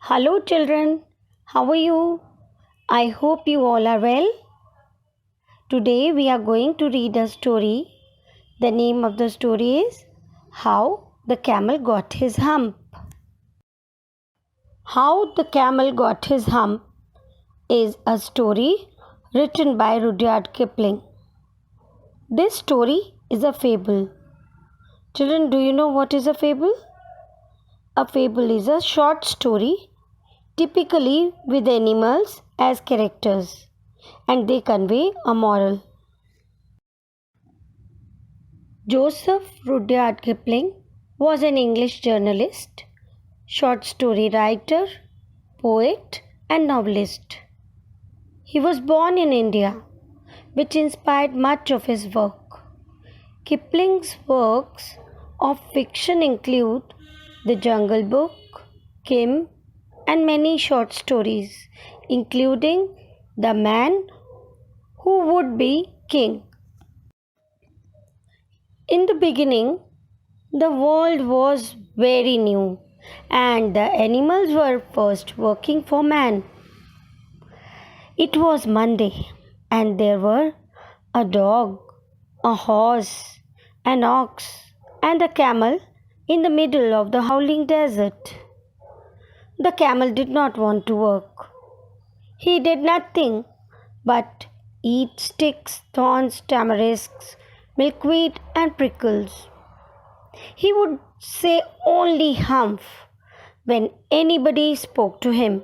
Hello, children. How are you? I hope you all are well. Today we are going to read a story. The name of the story is How the Camel Got His Hump. How the Camel Got His Hump is a story written by Rudyard Kipling. This story is a fable. Children, do you know what is a fable? A fable is a short story, typically with animals as characters, and they convey a moral. Joseph Rudyard Kipling was an English journalist, short story writer, poet, and novelist. He was born in India, which inspired much of his work. Kipling's works of fiction include The Jungle Book, Kim, and many short stories, including The Man Who Would Be King. In the beginning, the world was very new, and the animals were first working for man. It was Monday, and there were a dog, a horse, an ox, and a camel in the middle of the howling desert. The camel did not want to work. He did nothing but eat sticks, thorns, tamarisks, milkweed, and prickles. He would say only humph when anybody spoke to him.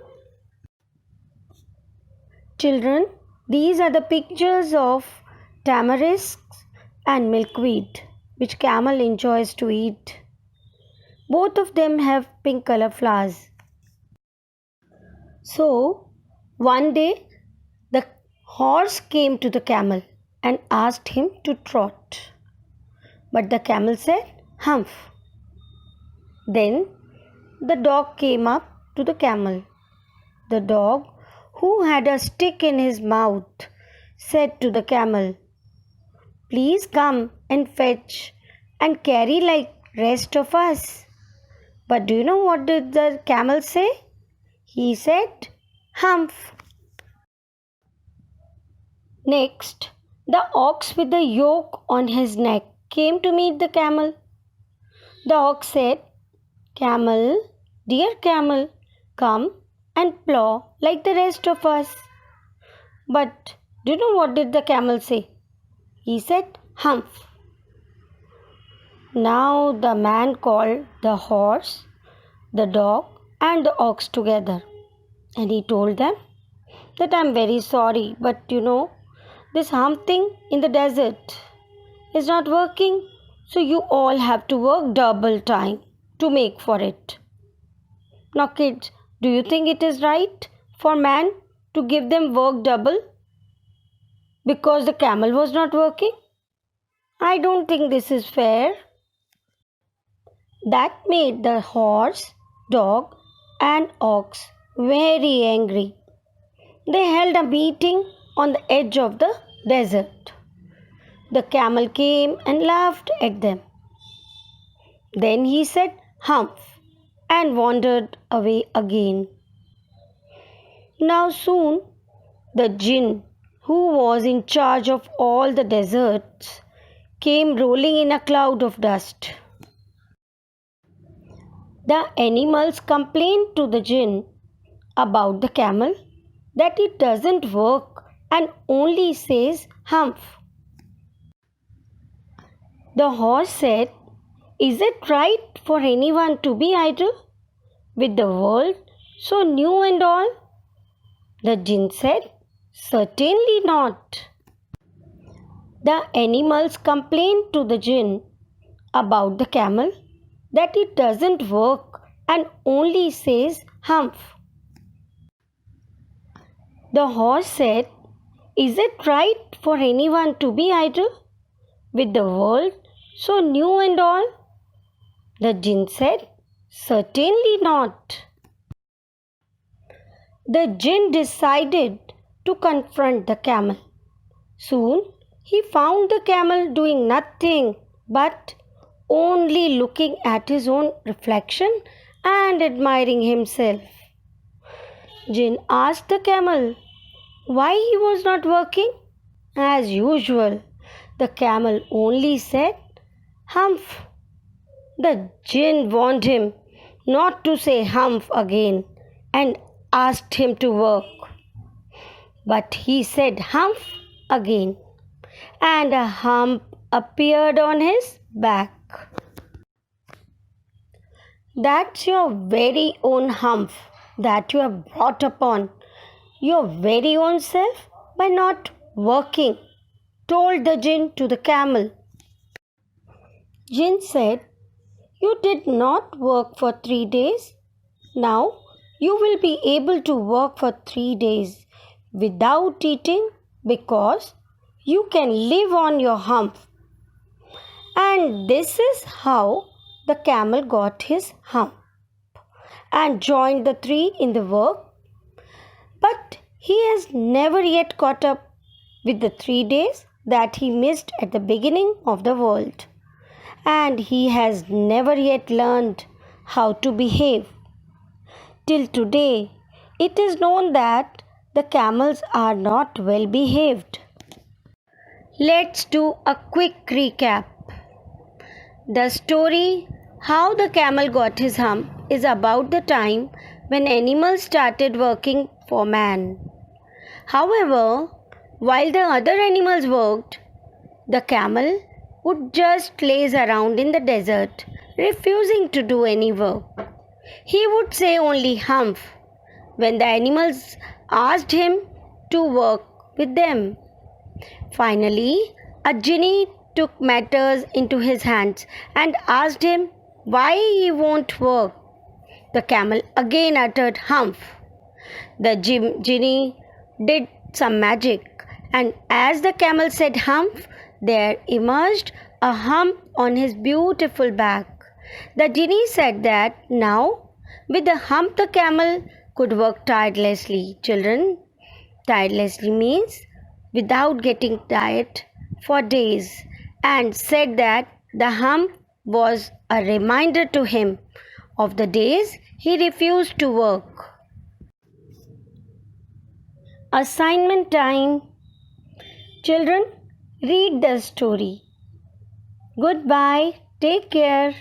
Children, these are the pictures of tamarisks and milkweed which camel enjoys to eat. Both of them have pink color flowers. So, one day the horse came to the camel and asked him to trot. But the camel said, humph. Then the dog came up to the camel. The dog, who had a stick in his mouth, said to the camel, please come and fetch and carry like rest of us. But do you know what did the camel say? He said, humph. Next, the ox with the yoke on his neck came to meet the camel. The ox said, Camel, dear camel, come and plow like the rest of us. But do you know what did the camel say? He said, humph. Now the man called the horse, the dog, and the ox together, and he told them that I'm very sorry, but this hump thing in the desert is not working, so you all have to work double time to make for it. Now kids, do you think it is right for man to give them work double because the camel was not working? I don't think this is fair. That made the horse, dog, and ox very angry. They held a meeting on the edge of the desert. The camel came and laughed at them. Then he said, humph, and wandered away again. Now soon, the jinn, who was in charge of all the deserts, came rolling in a cloud of dust. The animals complained to the jinn about the camel that it doesn't work and only says humph. The horse said, is it right for anyone to be idle with the world so new and all? The jinn said, certainly not. The animals complained to the jinn about the camel that it doesn't work and only says humph. The horse said, is it right for anyone to be idle with the world so new and all? The jinn said, certainly not. The jinn decided to confront the camel. Soon he found the camel doing nothing but only looking at his own reflection and admiring himself. Jinn asked the camel why he was not working. As usual, the camel only said, "Humph." The Jinn warned him not to say humph again and asked him to work. But he said humph again, and a hump appeared on his back. That's your very own hump that you have brought upon your very own self by not working, told the Jinn to the camel. Jinn said, "You did not work for 3 days. Now you will be able to work for 3 days without eating because you can live on your hump." And this is how the camel got his hump and joined the three in the work. But he has never yet caught up with the 3 days that he missed at the beginning of the world. And he has never yet learned how to behave. Till today, it is known that the camels are not well behaved. Let's do a quick recap. The story How the Camel Got His Hump is about the time when animals started working for man. However, while the other animals worked, the camel would just laze around in the desert, refusing to do any work. He would say only humph when the animals asked him to work with them. Finally, a genie took matters into his hands and asked him why he won't work. The camel again uttered humph. The genie did some magic, and as the camel said humph, there emerged a hump on his beautiful back. The genie said that now, with the hump, the camel could work tirelessly. Children, tirelessly means without getting tired for days, and said that the hump was a reminder to him of the days he refused to work. Assignment time. Children, read the story. Goodbye. Take care.